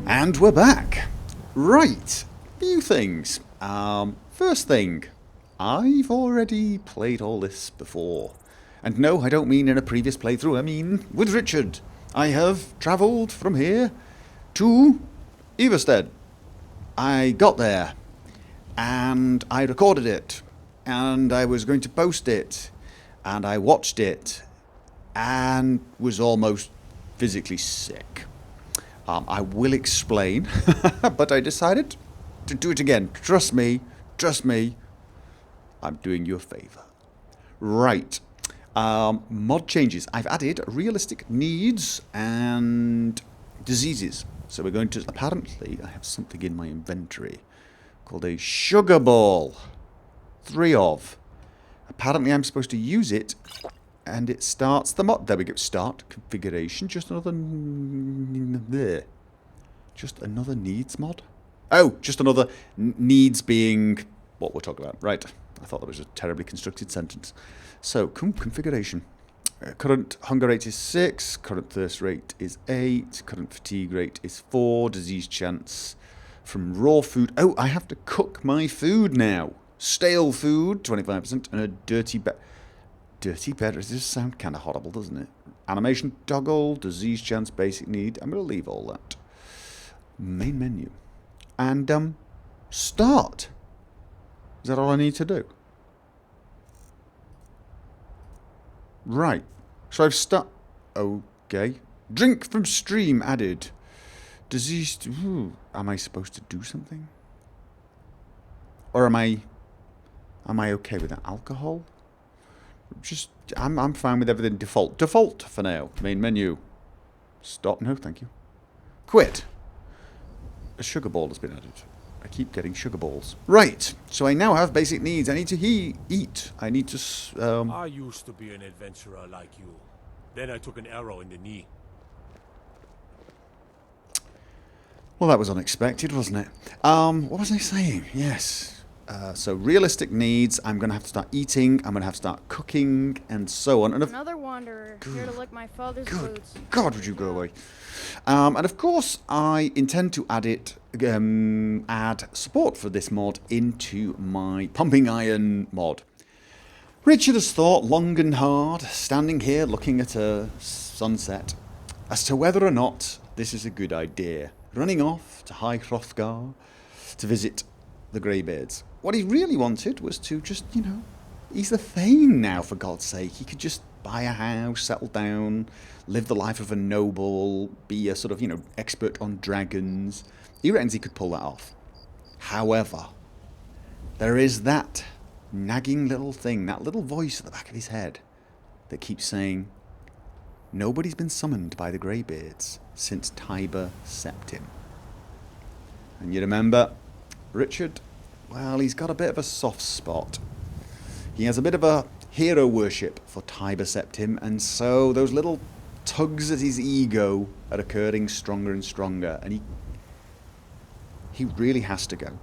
And we're back. Right, few things. First thing, I've already played all this before. And no, I don't mean in a previous playthrough, I mean with Richard. I have travelled from here to Everstead. I got there, and I recorded it, and I was going to post it, and I watched it, and was almost physically sick. I will explain, but I decided to do it again. Trust me, I'm doing you a favour. Right. Mod changes. I've added realistic needs and diseases. So we're going to, apparently, I have something in my inventory called a sugar ball. 3 of. Apparently I'm supposed to use it, and it starts the mod. There we go. Start configuration. Just another there. Just another needs mod. Oh, just another needs being what we're talking about. Right. I thought that was a terribly constructed sentence. So configuration. Current hunger rate is 6. Current thirst rate is 8. Current fatigue rate is 4. Disease chance from raw food. Oh, I have to cook my food now. Stale food, 25%, and a dirty bed. Dirty bed, does this sound kind of horrible, doesn't it? Animation toggle, disease chance, basic need. I'm going to leave all that. Main menu. And, start. Is that all I need to do? Right. So I've okay. Drink from stream added. Disease. Ooh. Am I supposed to do something? Or am I okay with that? Alcohol? Just, I'm fine with everything default. Default for now. Main menu. Stop. No, thank you. Quit. A sugar ball has been added. I keep getting sugar balls. Right. So I now have basic needs. I need to eat. I need to, I used to be an adventurer like you. Then I took an arrow in the knee. Well, that was unexpected, wasn't it? What was I saying? Yes. So realistic needs, I'm going to have to start eating, I'm going to have to start cooking, and so on. And another wanderer, here to lick my father's boots. God, would you go away? And of course, I intend to add support for this mod into my pumping iron mod. Richard has thought long and hard, standing here looking at a sunset, as to whether or not this is a good idea. Running off to High Hrothgar to visit the Greybeards. What he really wanted was to just, he's the Thane now, for God's sake. He could just buy a house, settle down, live the life of a noble, be a sort of, expert on dragons. He reckons he could pull that off. However, there is that nagging little thing, that little voice at the back of his head that keeps saying, nobody's been summoned by the Greybeards since Tiber Septim. And you remember, Richard, well, he's got a bit of a soft spot. He has a bit of a hero worship for Tiber Septim, and so those little tugs at his ego are occurring stronger and stronger, and he really has to go.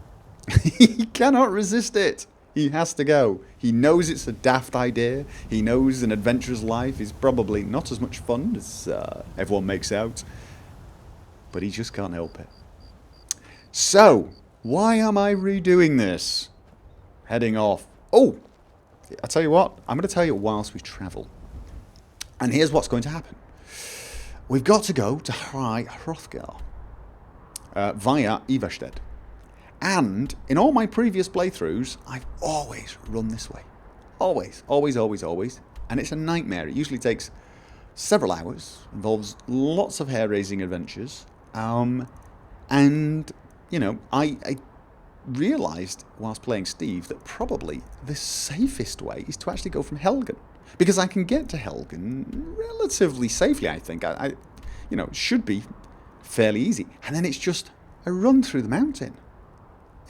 He cannot resist it. He has to go. He knows it's a daft idea. He knows an adventurer's life is probably not as much fun as everyone makes out, but he just can't help it. So, why am I redoing this? Heading off. Oh, I'll tell you what. I'm going to tell you whilst we travel. And here's what's going to happen. We've got to go to High Hrothgar via Everstead. And in all my previous playthroughs, I've always run this way. Always, always, always, always. And it's a nightmare. It usually takes several hours. Involves lots of hair-raising adventures. And I realised whilst playing Steve that probably the safest way is to actually go from Helgen. Because I can get to Helgen relatively safely, I think. It should be fairly easy. And then it's just a run through the mountain.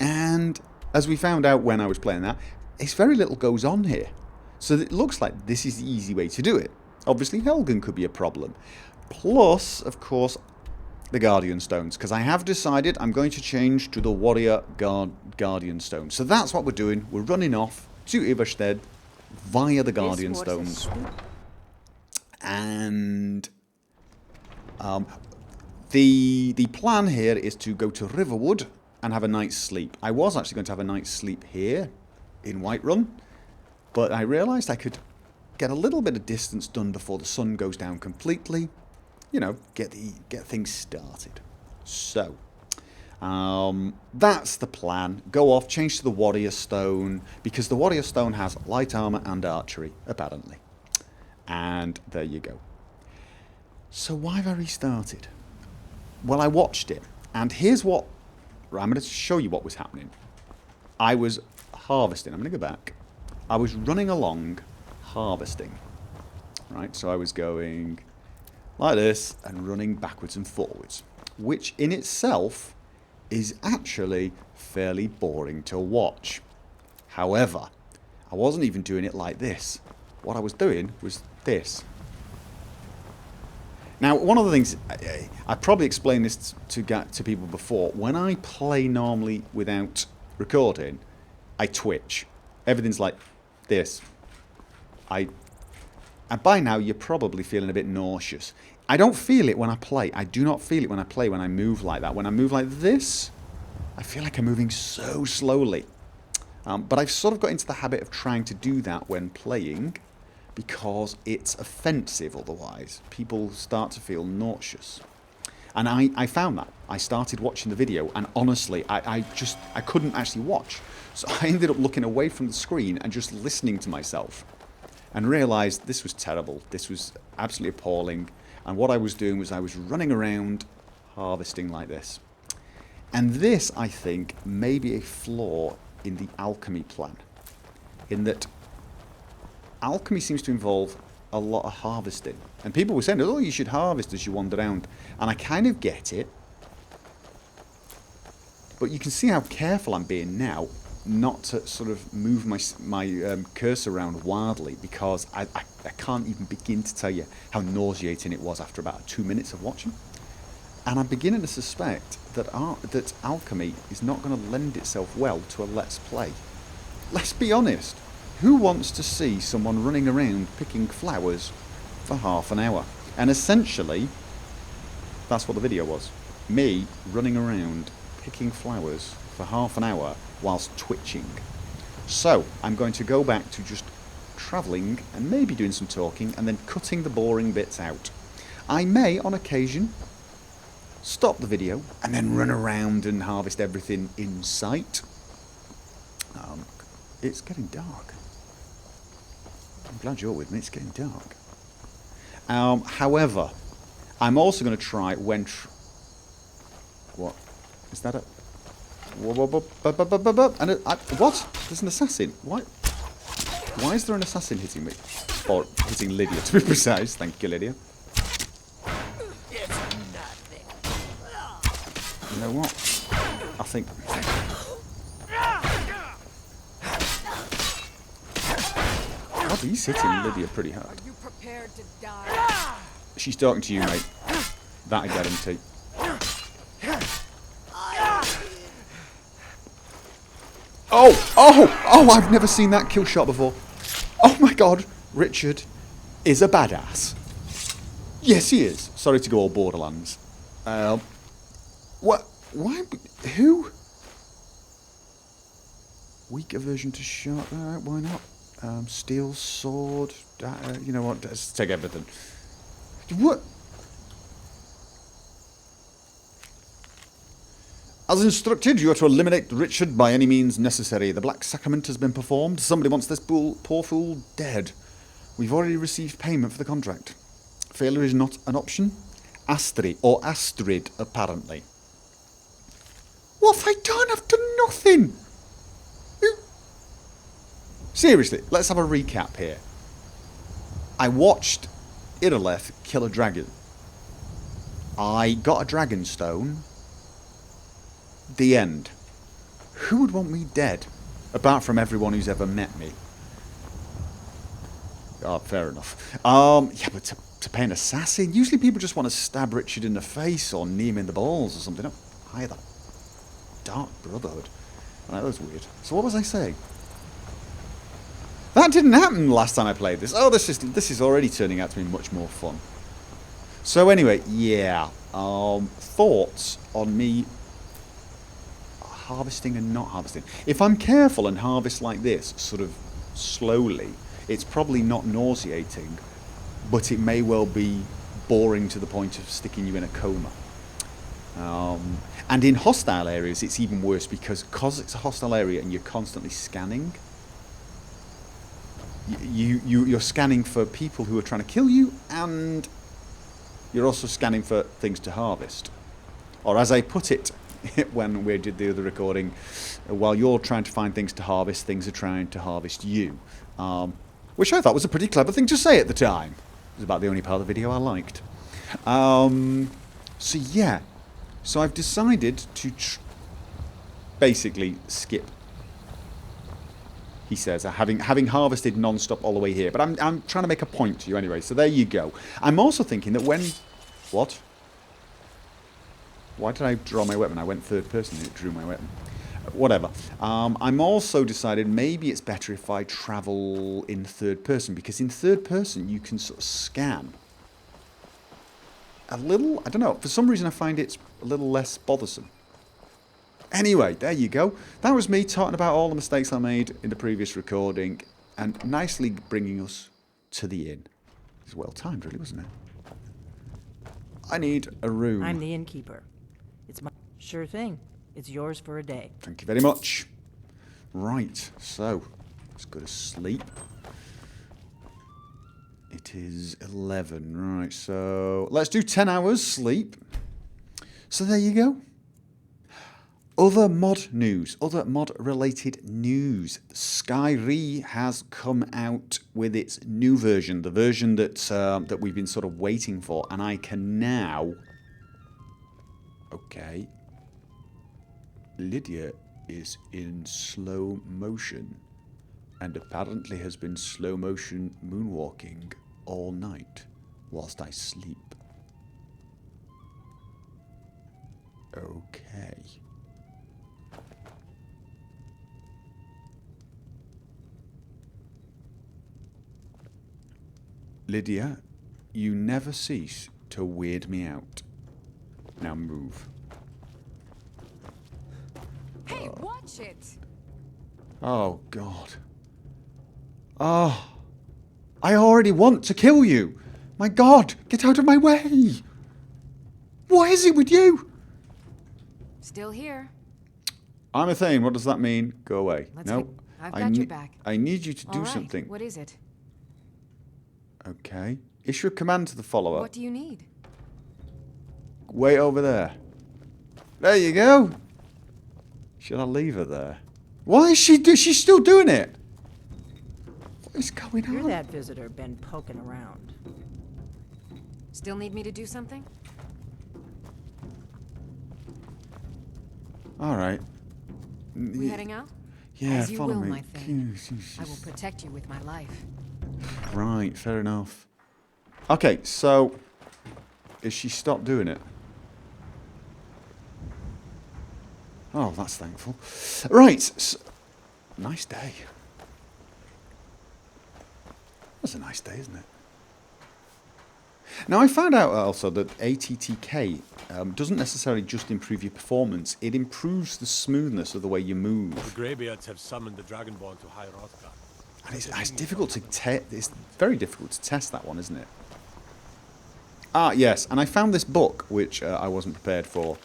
And as we found out when I was playing that, it's very little goes on here. So it looks like this is the easy way to do it. Obviously, Helgen could be a problem. Plus, of course, the Guardian Stones, because I have decided I'm going to change to the Warrior Guardian Stones. So that's what we're doing. We're running off to Everstead via the Guardian Stones. And The plan here is to go to Riverwood and have a night's sleep. I was actually going to have a night's sleep here in Whiterun, but I realised I could get a little bit of distance done before the sun goes down completely. You know, get things started. So, that's the plan. Go off, change to the Warrior Stone, because the Warrior Stone has light armour and archery, apparently. And there you go. So why have I restarted? Well, I watched it, and here's what... I'm going to show you what was happening. I was harvesting. I'm going to go back. I was running along, harvesting. Right, so I was going like this and running backwards and forwards, which in itself is actually fairly boring to watch. However, I wasn't even doing it like this. What I was doing was this. Now, one of the things, I probably explained this to people before. When I play normally without recording, I twitch. Everything's like this. And by now, you're probably feeling a bit nauseous. I don't feel it when I play. I do not feel it when I play, when I move like that. When I move like this, I feel like I'm moving so slowly. But I've sort of got into the habit of trying to do that when playing, because it's offensive otherwise. People start to feel nauseous. And I found that. I started watching the video, and honestly, I couldn't actually watch. So I ended up looking away from the screen and just listening to myself, and realised this was terrible. This was absolutely appalling. And what I was doing was I was running around harvesting like this. And this, I think, may be a flaw in the alchemy plan, in that alchemy seems to involve a lot of harvesting. And people were saying, oh, you should harvest as you wander around. And I kind of get it. But you can see how careful I'm being now not to sort of move my cursor around wildly, because I can't even begin to tell you how nauseating it was after about 2 minutes of watching. And I'm beginning to suspect that that alchemy is not going to lend itself well to a Let's Play. Let's be honest. Who wants to see someone running around picking flowers for half an hour? And essentially, that's what the video was. Me running around picking flowers for half an hour whilst twitching. So, I'm going to go back to just travelling and maybe doing some talking and then cutting the boring bits out. I may, on occasion, stop the video and then run around and harvest everything in sight. It's getting dark. I'm glad you're with me. It's getting dark. However, I'm also going to try when... What? Is that a... And what? There's an assassin. Why is there an assassin hitting me? Or hitting Lydia, to be precise. Thank you, Lydia. You know what? I think... God, he's hitting Lydia pretty hard. Are you prepared to die? She's talking to you, mate. That I guarantee. Oh, I've never seen that kill shot before. Oh my god, Richard is a badass. Yes, he is. Sorry to go all Borderlands. What? Why? Who? Weak aversion to shot. Alright, why not? Steel sword. You know what? Let's take everything. What? As instructed, you are to eliminate Richard by any means necessary. The Black Sacrament has been performed. Somebody wants this poor fool dead. We've already received payment for the contract. Failure is not an option. Astrid, apparently. What have I done? I've done nothing. Seriously, let's have a recap here. I watched Irileth kill a dragon. I got a dragon stone. The end. Who would want me dead? Apart from everyone who's ever met me. Oh, fair enough. Yeah, but to pay an assassin? Usually people just want to stab Richard in the face or knee him in the balls or something. Oh, hi, that Dark Brotherhood. Oh, that was weird. So what was I saying? That didn't happen last time I played this. Oh, this is already turning out to be much more fun. So anyway, yeah. thoughts on me harvesting and not harvesting. If I'm careful and harvest like this, sort of slowly, it's probably not nauseating, but it may well be boring to the point of sticking you in a coma. And in hostile areas, it's even worse because it's a hostile area and you're constantly scanning. You're scanning for people who are trying to kill you, and you're also scanning for things to harvest. Or as I put it when we did the other recording, while you're trying to find things to harvest, things are trying to harvest you. Which I thought was a pretty clever thing to say at the time. It was about the only part of the video I liked. So yeah. So I've decided to basically skip. He says, having harvested non-stop all the way here. But I'm trying to make a point to you anyway. So there you go. I'm also thinking that when... What? Why did I draw my weapon? I went third person and it drew my weapon. Whatever. I'm also decided maybe it's better if I travel in third person. Because in third person you can sort of scan. A little... I don't know. For some reason I find it's a little less bothersome. Anyway, there you go. That was me talking about all the mistakes I made in the previous recording and nicely bringing us to the inn. It was well timed, really, wasn't it? I need a room. I'm the innkeeper. It's my... Sure thing. It's yours for a day. Thank you very much. Right, so let's go to sleep. It is 11, right, so let's do 10 hours sleep. So there you go. Other mod news, other mod-related news. Skyrim has come out with its new version, the version that we've been sort of waiting for, and I can now... Okay. Lydia is in slow motion, and apparently has been slow motion moonwalking all night whilst I sleep. Okay. Lydia, you never cease to weird me out. Now move. Hey, watch it! Oh, God. Oh. I already want to kill you. My God, get out of my way. What is it with you? Still here. I'm a thing. What does that mean? Go away. No. I've got your back. I need you to do All right, something. what is it? Okay. Issue a command to the follower. What do you need? Wait over there. There you go. Should I leave her there? Why is she's still doing it? What is going on? You're that visitor been poking around. Still need me to do something? All right. We heading out? Yeah, As you follow will, me. my thing. I will protect you with my life. Right, fair enough. Okay, so is she stopped doing it? Oh, that's thankful. Right, so, nice day. That's a nice day, isn't it? Now, I found out also that ATTK doesn't necessarily just improve your performance, it improves the smoothness of the way you move. The Greybeards have summoned the Dragonborn to High Hrothgar. And it's difficult to it's very difficult to test that one, isn't it? Ah, yes, and I found this book, which I wasn't prepared for,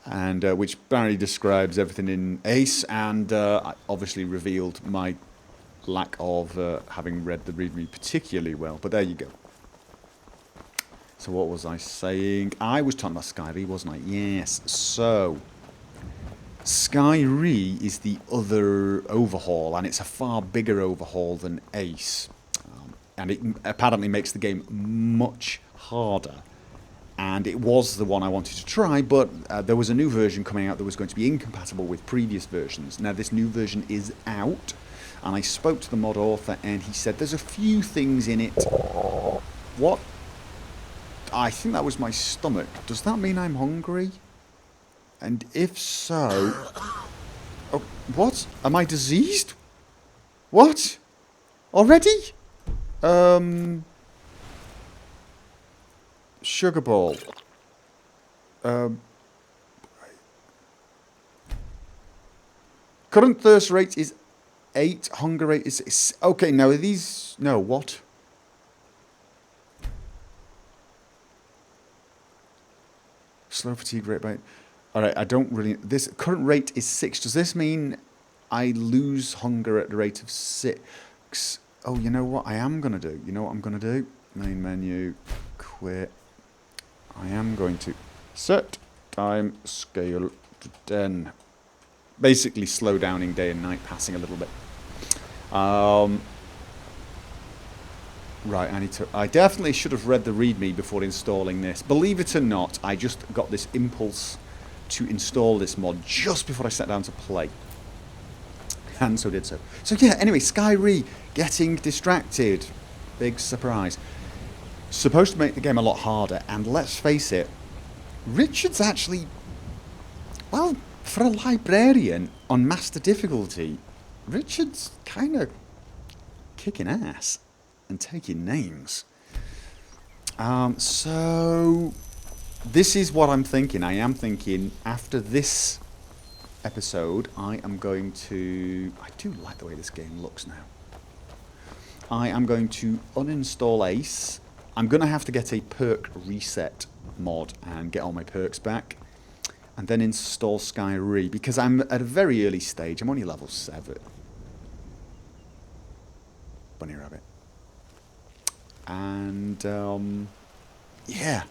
and which barely describes everything in Ace, and obviously revealed my lack of having read the readme particularly well, but there you go. So what was I saying? I was talking about Skyrim, wasn't I? Yes, so... Skyrim is the other overhaul, and it's a far bigger overhaul than Ace. And it apparently makes the game much harder. And it was the one I wanted to try, but there was a new version coming out that was going to be incompatible with previous versions. Now, this new version is out, and I spoke to the mod author, and he said there's a few things in it. What? I think that was my stomach. Does that mean I'm hungry? And if so... Oh, what? Am I diseased? What? Already? Sugar ball. Current thirst rate is 8. Hunger rate is 6. Okay, now are these... No, what? Slow fatigue rate by... Alright, I don't really... This current rate is 6. Does this mean I lose hunger at the rate of 6? Oh, you know what I am going to do? You know what I'm going to do? Main menu. Quit. I am going to set time scale to 10. Basically slow downing day and night passing a little bit. Right, I definitely should have read the README before installing this. Believe it or not, I just got this impulse to install this mod just before I sat down to play. And so did so. So yeah, anyway, Skyrim, getting distracted. Big surprise. Supposed to make the game a lot harder, and let's face it, Richard's actually, well, for a librarian on master difficulty, Richard's kind of kicking ass and taking names. So this is what I'm thinking. I am thinking after this episode, I am going to... I do like the way this game looks now. I am going to uninstall Ace. I'm going to have to get a perk reset mod and get all my perks back. And then install Skyrim, because I'm at a very early stage. I'm only level 7. Bunny rabbit. And, yeah.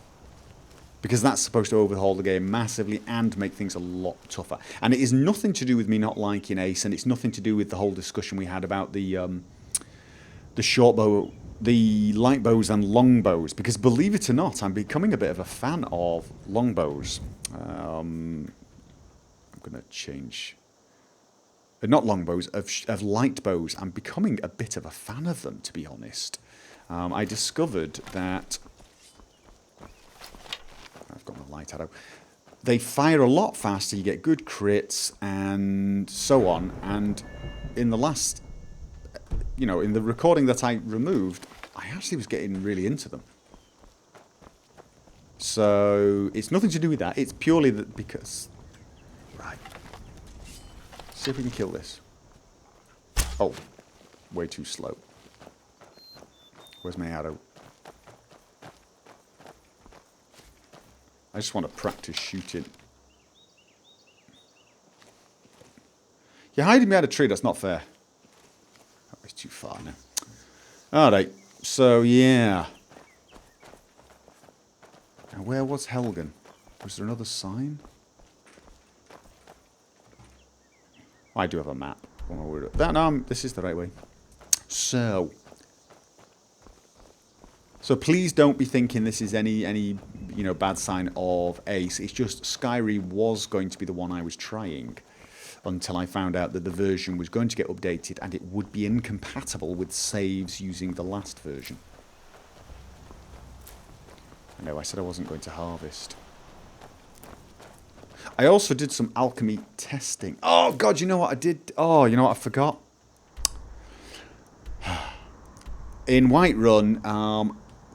Because that's supposed to overhaul the game massively and make things a lot tougher. And it is nothing to do with me not liking Ace, and it's nothing to do with the whole discussion we had about the short bow, the light bows and long bows. Because believe it or not, I'm becoming a bit of a fan of long bows. I'm going to change... not long bows, of light bows. I'm becoming a bit of a fan of them, to be honest. I discovered that... I've got my light arrow. They fire a lot faster, you get good crits, and so on. And in the last... You know, in the recording that I removed, I actually was getting really into them. So, it's nothing to do with that. It's purely that because... Right. See if we can kill this. Oh. Way too slow. Where's my arrow? I just want to practice shooting. You're hiding behind a tree, that's not fair. Oh, it's too far now. Alright, so yeah. Now where was Helgen? Was there another sign? I do have a map. This is the right way. So please don't be thinking this is any bad sign of Ace. It's just Skyrim was going to be the one I was trying until I found out that the version was going to get updated and it would be incompatible with saves using the last version. I know, I said I wasn't going to harvest. I also did some alchemy testing. Oh god, you know what I did? Oh, you know what I forgot? In Whiterun,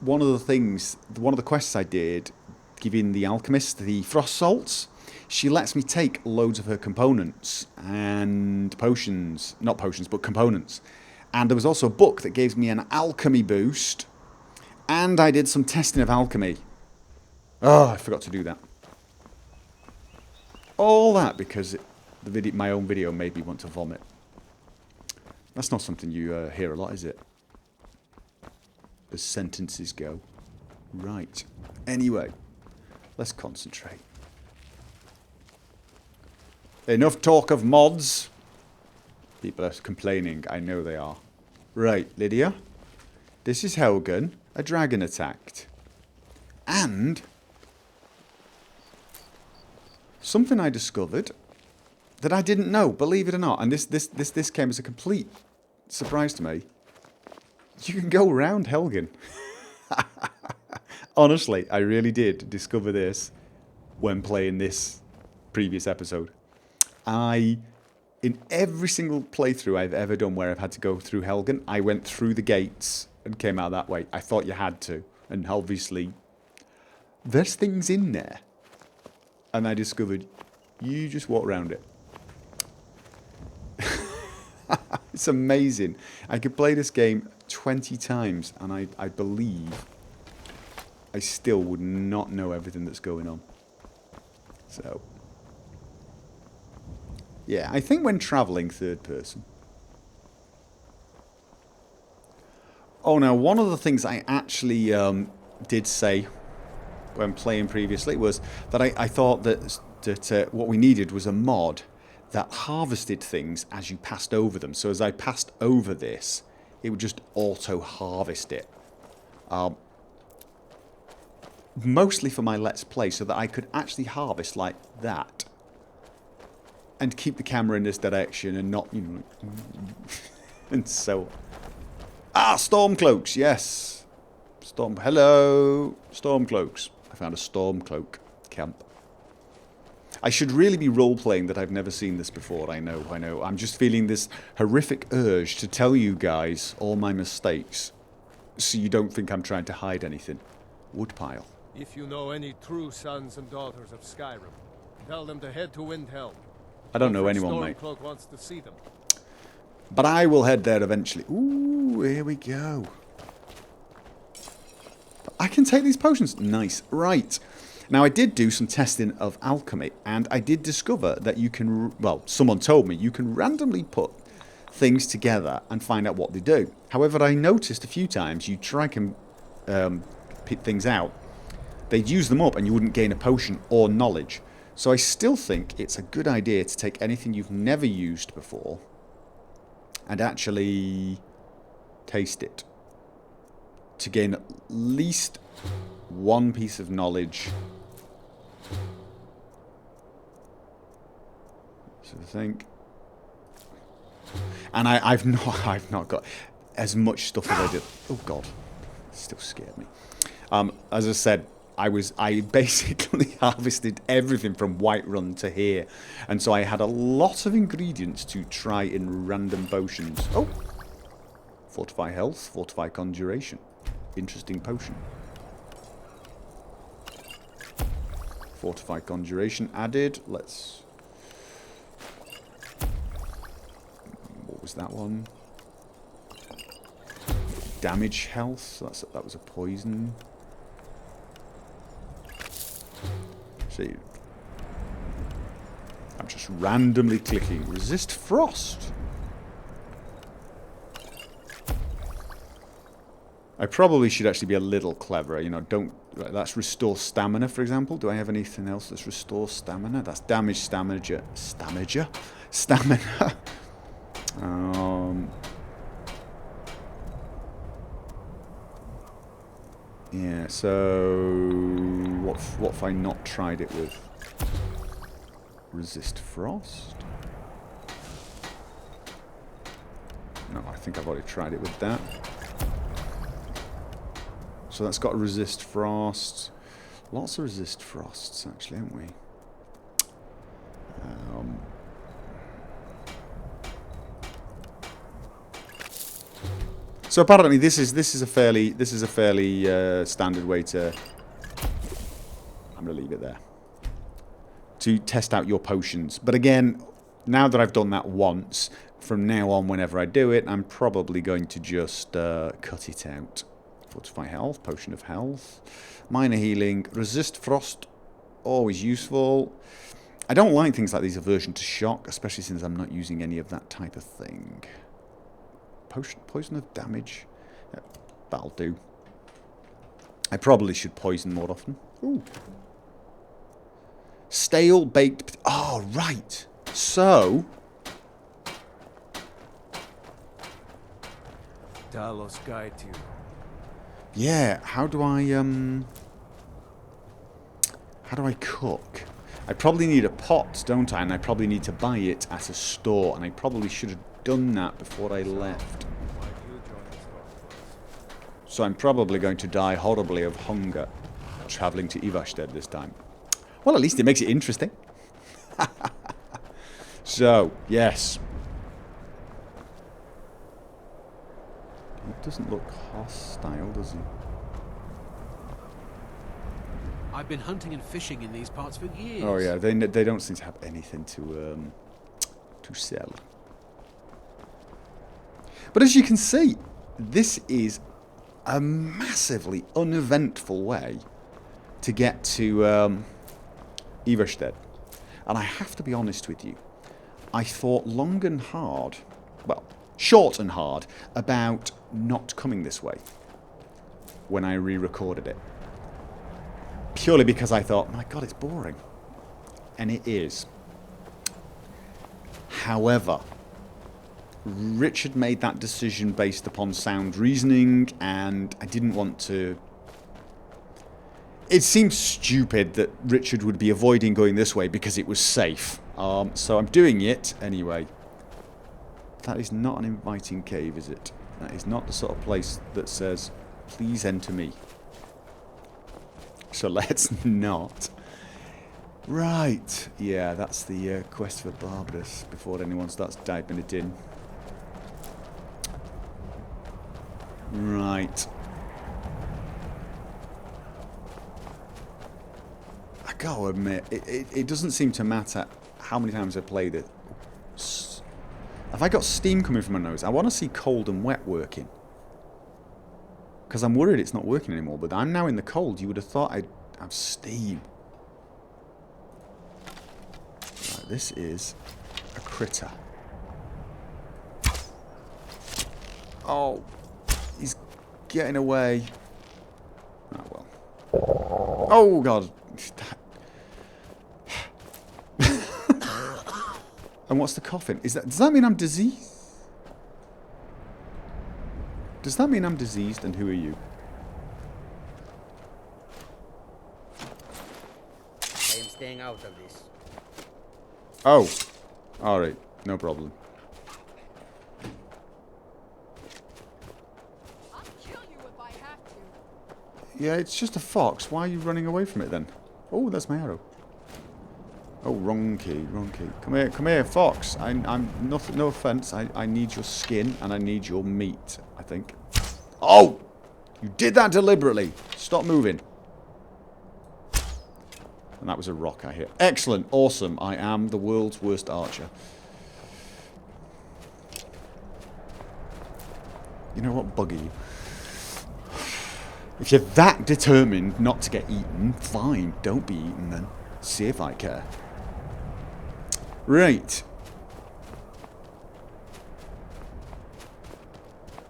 one of the quests I did, giving the alchemist the frost salts, she lets me take loads of her components and potions, not potions, but components. And there was also a book that gives me an alchemy boost, and I did some testing of alchemy. Oh, I forgot to do that. All that because my own video made me want to vomit. That's not something you hear a lot, is it? As sentences go. Right. Anyway, let's concentrate. Enough talk of mods. People are complaining. I know they are. Right, Lydia. This is Helgen. A dragon attacked. And something I discovered that I didn't know, believe it or not. And this came as a complete surprise to me. You can go around Helgen. Honestly, I really did discover this when playing this previous episode. In every single playthrough I've ever done where I've had to go through Helgen, I went through the gates and came out that way. I thought you had to. And obviously, there's things in there And I discovered you just walk around it. It's amazing. I could play this game 20 times and I believe I still would not know everything that's going on. So, yeah, I think when travelling third person. Oh, now, one of the things I actually did say when playing previously was that I thought that what we needed was a mod that harvested things as you passed over them. So as I passed over this, it would just auto-harvest it. Mostly for my Let's Play, so that I could actually harvest like that. And keep the camera in this direction and not, you know, and so on. Ah, Stormcloaks, yes. Hello, Stormcloaks. I found a Stormcloak camp. I should really be role-playing that I've never seen this before, I know. I'm just feeling this horrific urge to tell you guys all my mistakes, so you don't think I'm trying to hide anything. Woodpile. If you know any true sons and daughters of Skyrim, tell them to head to Windhelm. I don't know anyone, mate. Stormcloak wants to see them. But I will head there eventually. Ooh, here we go. I can take these potions. Nice. Right. Now, I did do some testing of alchemy, and I did discover that you can... Well, someone told me you can randomly put things together and find out what they do. However, I noticed a few times you try and pick things out. They'd use them up and you wouldn't gain a potion or knowledge. So I still think it's a good idea to take anything you've never used before and actually taste it to gain at least one piece of knowledge. So I think, and I've not got as much stuff as I did. Oh God, it still scared me. As I said, I basically harvested everything from Whiterun to here, and so I had a lot of ingredients to try in random potions. Oh, fortify health, fortify conjuration, interesting potion. Fortify conjuration added. Let's. What was that one? Damage health. That was a poison. See, I'm just randomly clicking. Resist frost. I probably should actually be a little cleverer. You know, don't. That's restore stamina, for example. Do I have anything else that's restore stamina? That's damage stamina. Stamina. Yeah, so what if I not tried it with? Resist frost? No, I think I've already tried it with that. So that's got resist frost. Lots of resist frosts, actually, haven't we? So apparently this is a fairly standard way to. I'm gonna leave it there. To test out your potions, but again, now that I've done that once, from now on, whenever I do it, I'm probably going to just cut it out. Fortify health, potion of health, minor healing, resist frost, always useful. I don't like things like these aversion to shock, especially since I'm not using any of that type of thing. Poison of damage. Yeah, that'll do. I probably should poison more often. Ooh. Stale baked. Oh, right. So. Talos guide you. Yeah. How do I cook? I probably need a pot, don't I? And I probably need to buy it at a store. And I probably should have done that before I left. So I'm probably going to die horribly of hunger travelling to Ivashted this time. Well, at least it makes it interesting. So, yes. He doesn't look hostile, does he? I've been hunting and fishing in these parts for years. Oh yeah, they don't seem to have anything to sell. But as you can see, this is a massively uneventful way to get to Iverstead. And I have to be honest with you, I thought long and hard, well, short and hard, about not coming this way when I re-recorded it. Purely because I thought, my God, it's boring. And it is. However, Richard made that decision based upon sound reasoning, and I didn't want to... It seems stupid that Richard would be avoiding going this way because it was safe. So I'm doing it anyway. That is not an inviting cave, is it? That is not the sort of place that says, please enter me. So let's not. Right. Yeah, that's the quest for Barbarous before anyone starts typing it in. Right. I gotta admit, it doesn't seem to matter how many times I played it. Have I got steam coming from my nose? I want to see cold and wet working. Because I'm worried it's not working anymore, but I'm now in the cold. You would have thought I'd have steam. Right, this is a critter. Oh, he's getting away. Oh, well. Oh, God. And what's the coughing? Does that mean I'm diseased? Does that mean I'm diseased, and who are you? I am staying out of this. Oh. Alright. No problem. I'll kill you if I have to. Yeah, it's just a fox. Why are you running away from it then? Oh, that's my arrow. Oh, wrong key, wrong key. Come here, fox. I'm nothing. No offense. I need your skin and I need your meat. I think. Oh, you did that deliberately. Stop moving. And that was a rock I hit. Excellent, awesome. I am the world's worst archer. You know what, Buggy? If you're that determined not to get eaten, fine. Don't be eaten then. See if I care. Right.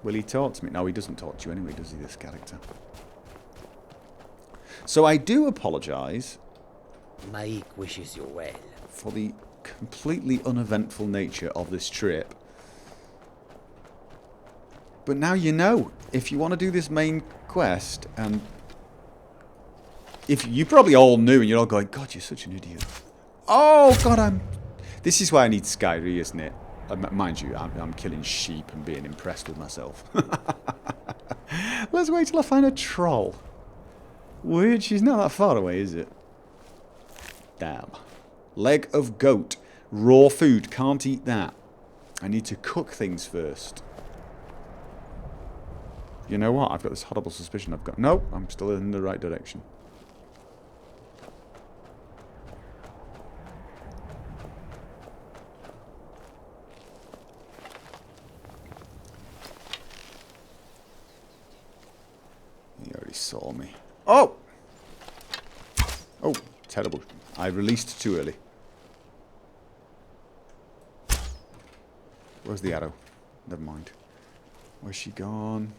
Will he talk to me? No, he doesn't talk to you anyway, does he, this character? So I do apologise. Maik wishes you well. For the completely uneventful nature of this trip. But now you know. If you want to do this main quest, and... if you probably all knew, and you're all going, God, you're such an idiot. Oh, God, this is why I need Skyrim, isn't it? Mind you, I'm killing sheep and being impressed with myself. Let's wait till I find a troll. Weird, she's not that far away, is it? Damn. Leg of goat. Raw food, can't eat that. I need to cook things first. You know what? I've got this horrible suspicion I've got... No, I'm still in the right direction. He already saw me. Oh! Oh, terrible. I released too early. Where's the arrow? Never mind. Where's she gone?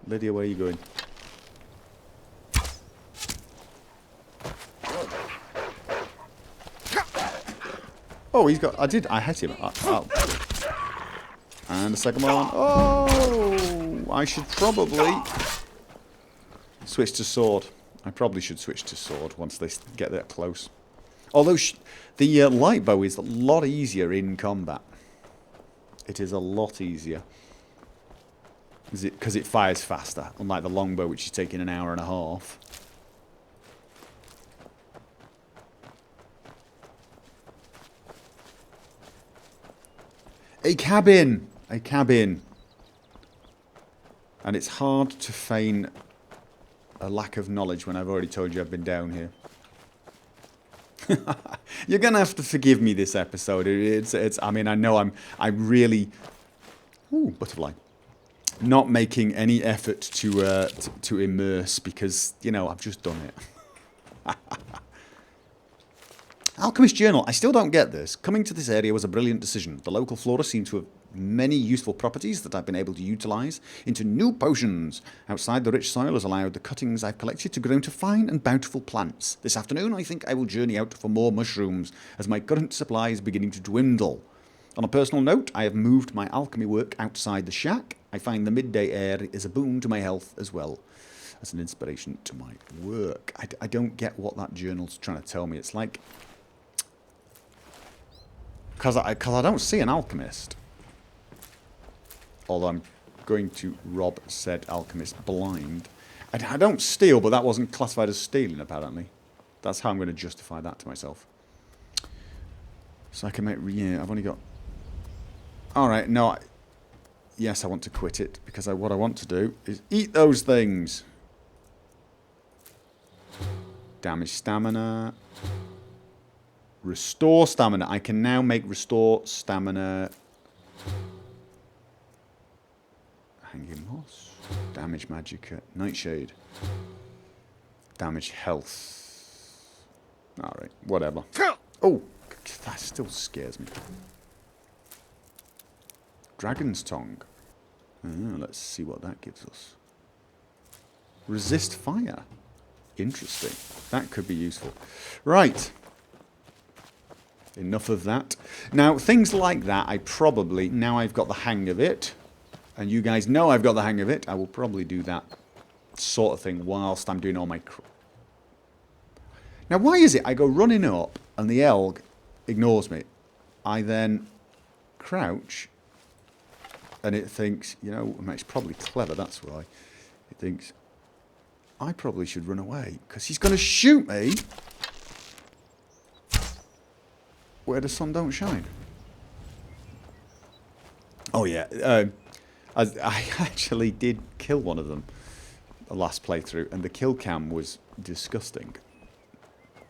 Lydia, where are you going? Oh, he's got... I hit him. Oh. And the second one. Oh! I should probably... switch to sword. I probably should switch to sword once they get that close. Although the light bow is a lot easier in combat. It is a lot easier. Because it fires faster, unlike the longbow, which is taking an hour and a half. A cabin! A cabin. And it's hard to feign a lack of knowledge when I've already told you I've been down here. You're gonna have to forgive me this episode. I mean, I know I'm really, ooh, butterfly, not making any effort to immerse because, you know, I've just done it. Alchemist Journal. I still don't get this. Coming to this area was a brilliant decision. The local flora seemed to have many useful properties that I've been able to utilise into new potions. Outside, the rich soil has allowed the cuttings I've collected to grow into fine and bountiful plants. This afternoon, I think I will journey out for more mushrooms, as my current supply is beginning to dwindle. On a personal note, I have moved my alchemy work outside the shack. I find the midday air is a boon to my health as well as an inspiration to my work. I don't get what that journal's trying to tell me. It's like... Because I don't see an alchemist. Although I'm going to rob said alchemist blind. I don't steal, but that wasn't classified as stealing, apparently. That's how I'm going to justify that to myself. So I can make... Yeah, I've only got... Alright, no. Yes, I want to quit it, because what I want to do is eat those things. Damage stamina. Restore stamina. I can now make restore stamina... Hanging moss. Damage magicka. Nightshade. Damage health. Alright, whatever. Oh, that still scares me. Dragon's tongue. Let's see what that gives us. Resist fire. Interesting. That could be useful. Right. Enough of that. Now, things like that, now I've got the hang of it, and you guys know I've got the hang of it, I will probably do that sort of thing whilst I'm doing all my... Now, why is it I go running up, and the elk ignores me? I then crouch, and it thinks, you know, it's probably clever, that's why. It thinks, I probably should run away, because he's going to shoot me where the sun don't shine. Oh yeah, I actually did kill one of them the last playthrough, and the kill cam was disgusting.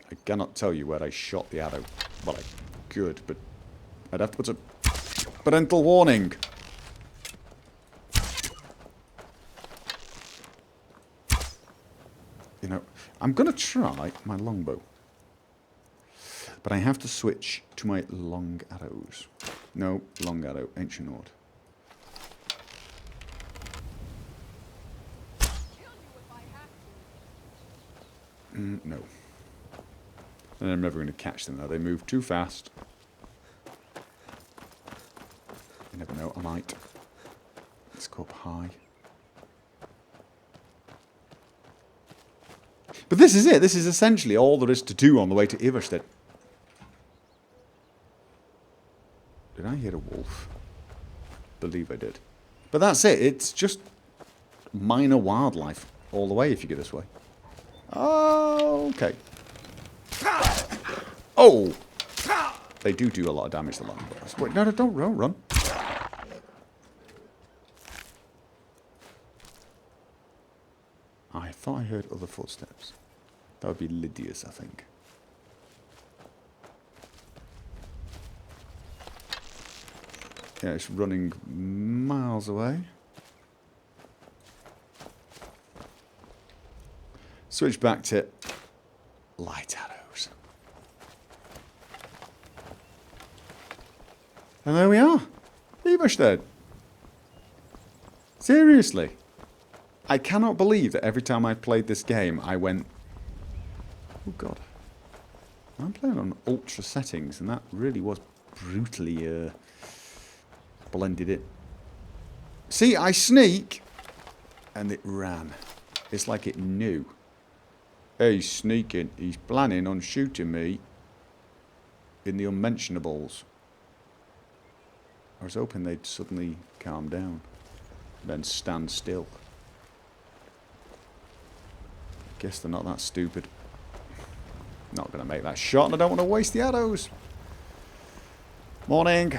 I cannot tell you where I shot the arrow. Well, I could, but I'd have to put a parental warning. You know, I'm going to try my longbow. But I have to switch to my long arrows. No, long arrow, ancient order. No. And I'm never going to catch them now. They move too fast. You never know, I might. Let's go up high. But this is it. This is essentially all there is to do on the way to Iverstead. Did I hear a wolf? Believe I did. But that's it. It's just minor wildlife all the way if you go this way. Oh, okay. Oh! They do a lot of damage to longbows. Wait, no, don't run. I thought I heard other footsteps. That would be Lydia's, I think. Yeah, it's running miles away. Switch back to light arrows. And there we are. Iverstead. Seriously. I cannot believe that every time I played this game, I went... Oh, God. I'm playing on ultra settings, and that really was brutally... blended it. See, I sneak, and it ran. It's like it knew. Hey, he's sneaking. He's planning on shooting me in the unmentionables. I was hoping they'd suddenly calm down, then stand still. Guess they're not that stupid. Not going to make that shot, and I don't want to waste the arrows. Morning.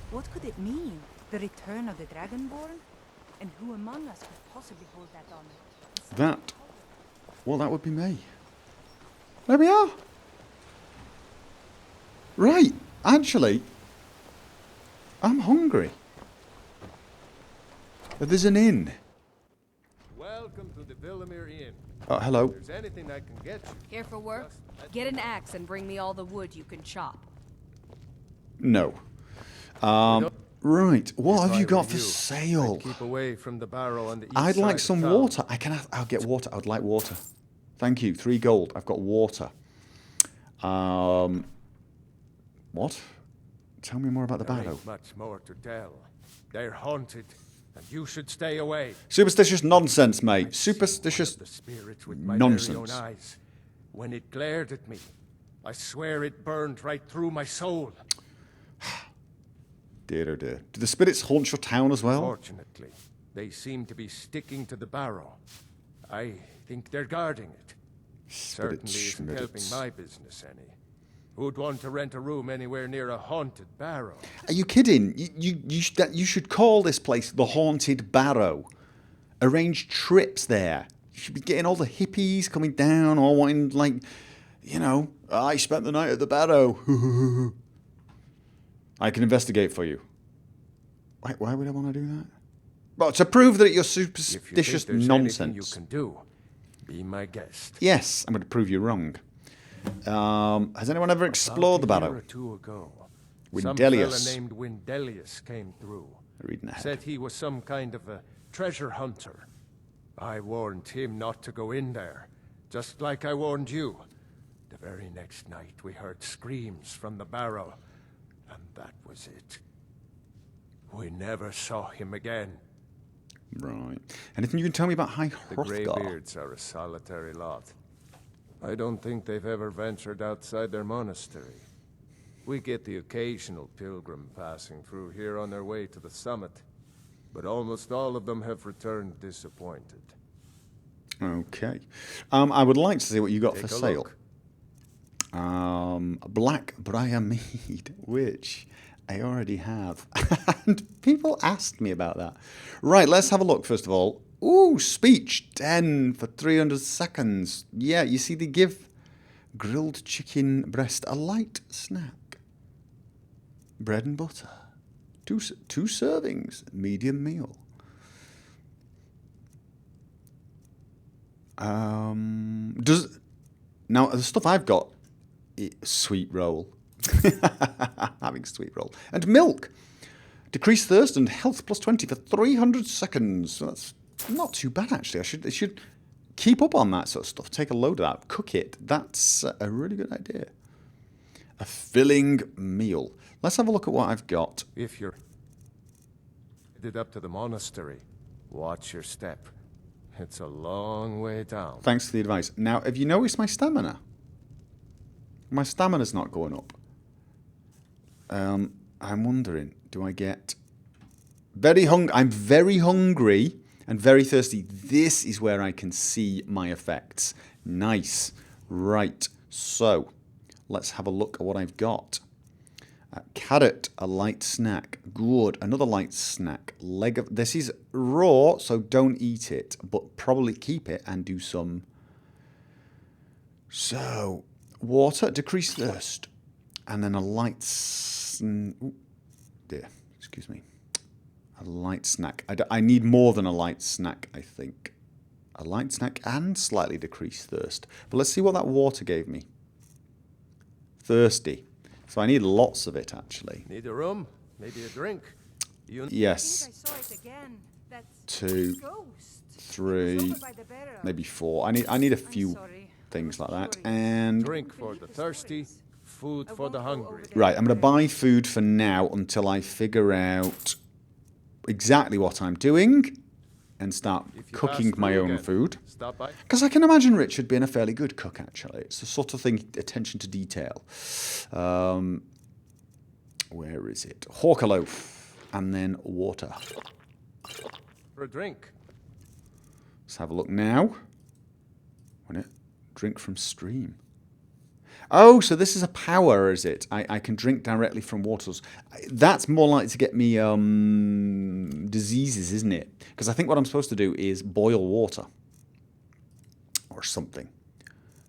What could it mean? The return of the Dragonborn? And who among us could possibly hold that honor? That Well, that would be me. There we are. Right. Actually, I'm hungry. There's an inn. Welcome to the Villamere Inn. Oh, hello. If there's anything I can get you. Here for work? Get an axe and bring me all the wood you can chop. No. Right. What If have I you got were for you, sale? I'd keep away from the barrow on the east I'd side like of some town. water. I'll get water. I'd like water. Thank you. 3 gold. I've got water. What? Tell me more about the There barrow. ain't much more to tell. They're haunted, and you should stay away. Superstitious nonsense, mate. Superstitious The spirits with my nonsense. very own eyes. When it glared at me, I swear it burned right through my soul. Dear, oh dear. Do the spirits haunt your town as well? Fortunately, they seem to be sticking to the barrow. I think they're guarding it. Certainly isn't helping schmirits. my business any. Who'd want to rent a room anywhere near a haunted barrow? Are you kidding? You should call this place the Haunted Barrow. Arrange trips there. You should be getting all the hippies coming down, all wanting, like, you know, I spent the night at the Barrow. I can investigate for you. Why would I want to do that? Well, to prove that you're If you superstitious think there's nonsense. anything you can do, be my guest. Yes, I'm going to prove you wrong. Has anyone ever explored the About a Barrow? year or two ago, Windelius. some fella named Windelius came through. Reading ahead. Said he was some kind of a treasure hunter. I warned him not to go in there, just like I warned you. The very next night, we heard screams from the barrow, and that was it. We never saw him again. Right. Anything you can tell me about High The Hrothgar? Greybeards are a solitary lot. I don't think they've ever ventured outside their monastery. We get the occasional pilgrim passing through here on their way to the summit, but almost all of them have returned disappointed. Okay. I would like to see what you got Take for a sale. look. Black Briar Mead, which I already have. And people asked me about that. Right, let's have a look first of all. Ooh, speech 10 for 300 seconds. Yeah, you see, they give grilled chicken breast a light snack. Bread and butter. Two servings, medium meal. Now the stuff I've got, sweet roll. Having sweet roll and milk. Decrease thirst and health plus 20 for 300 seconds. So that's not too bad actually. I should keep up on that sort of stuff. Take a load of that, cook it. That's a really good idea. A filling meal. Let's have a look at what I've got. If you're headed up to the monastery, watch your step. It's a long way down. Thanks for the advice. Now, have you noticed my stamina? My stamina's not going up. I'm wondering, do I get I'm very hungry and very thirsty. This is where I can see my effects. Nice. Right. So, let's have a look at what I've got. Carrot, a light snack. Good. Another light snack. This is raw, so don't eat it, but probably keep it and do some. So, water, decrease thirst. And then a light excuse me. A light snack. I need more than a light snack, I think. A light snack and slightly decreased thirst. But let's see what that water gave me. Thirsty. So I need lots of it, actually. Need a room? Maybe a drink? Yes. I saw it again. That's 2, ghost. 3, Over by the barrel. maybe 4. I need a I'm few sorry. things like that. Curious. And Drink for the thirsty, food for the hungry. right, I'm going to buy food for now until I figure out exactly what I'm doing and start If you cooking pass my through own again, four. Stop by. Because I can imagine Richard being a fairly good cook, actually. It's the sort of thing, attention to detail. Where is it? Hawker loaf. And then water. For a drink. Let's have a look now. Drink from stream. Oh, so this is a power, is it? I can drink directly from waters. That's more likely to get me diseases, isn't it? Because I think what I'm supposed to do is boil water. or something.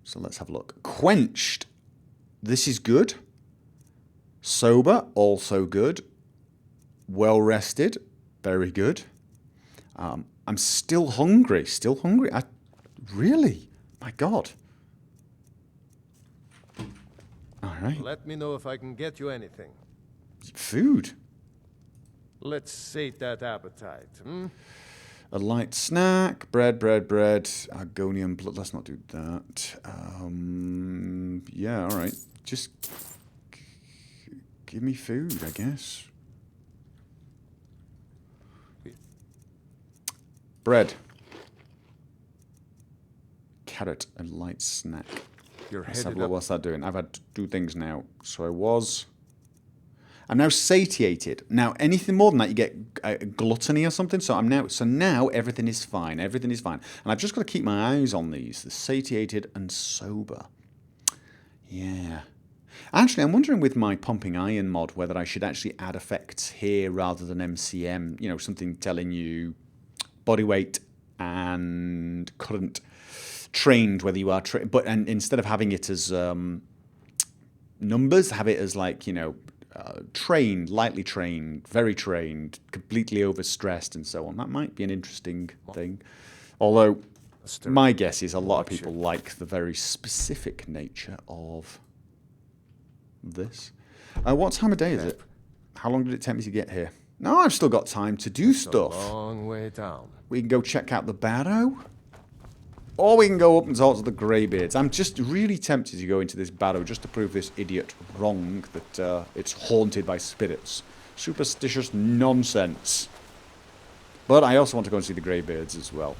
So let's have a look. Quenched. This is good. Sober, also good. Well rested, very good. I'm still hungry, really? My God. All right. Let me know if I can get you anything. Food. Let's sate that appetite, hmm? A light snack, bread, Argonian blood. Let's not do that. Yeah, all right. Just give me food, I guess. Bread. Carrot and light snack. You're Let's have a headed look. up. What's that doing? I've had to do things now. So I'm now satiated. Now, anything more than that, you get gluttony or something. So now everything is fine. Everything is fine. And I've just got to keep my eyes on these. The satiated and sober. Yeah. Actually, I'm wondering with my pumping iron mod whether I should actually add effects here rather than MCM. You know, something telling you body weight and current trained, whether you are trained. And instead of having it as numbers, have it as like, you know, trained, lightly trained, very trained, completely overstressed, and so on. That might be an interesting thing. Although, my guess is a lot of people like the very specific nature of this. What time of day is it? How long did it take me to get here? No, I've still got time to do stuff. A long way down. We can go check out the barrow. Or we can go up and talk to the Greybeards. I'm just really tempted to go into this barrow just to prove this idiot wrong that it's haunted by spirits. Superstitious nonsense. But I also want to go and see the Greybeards as well.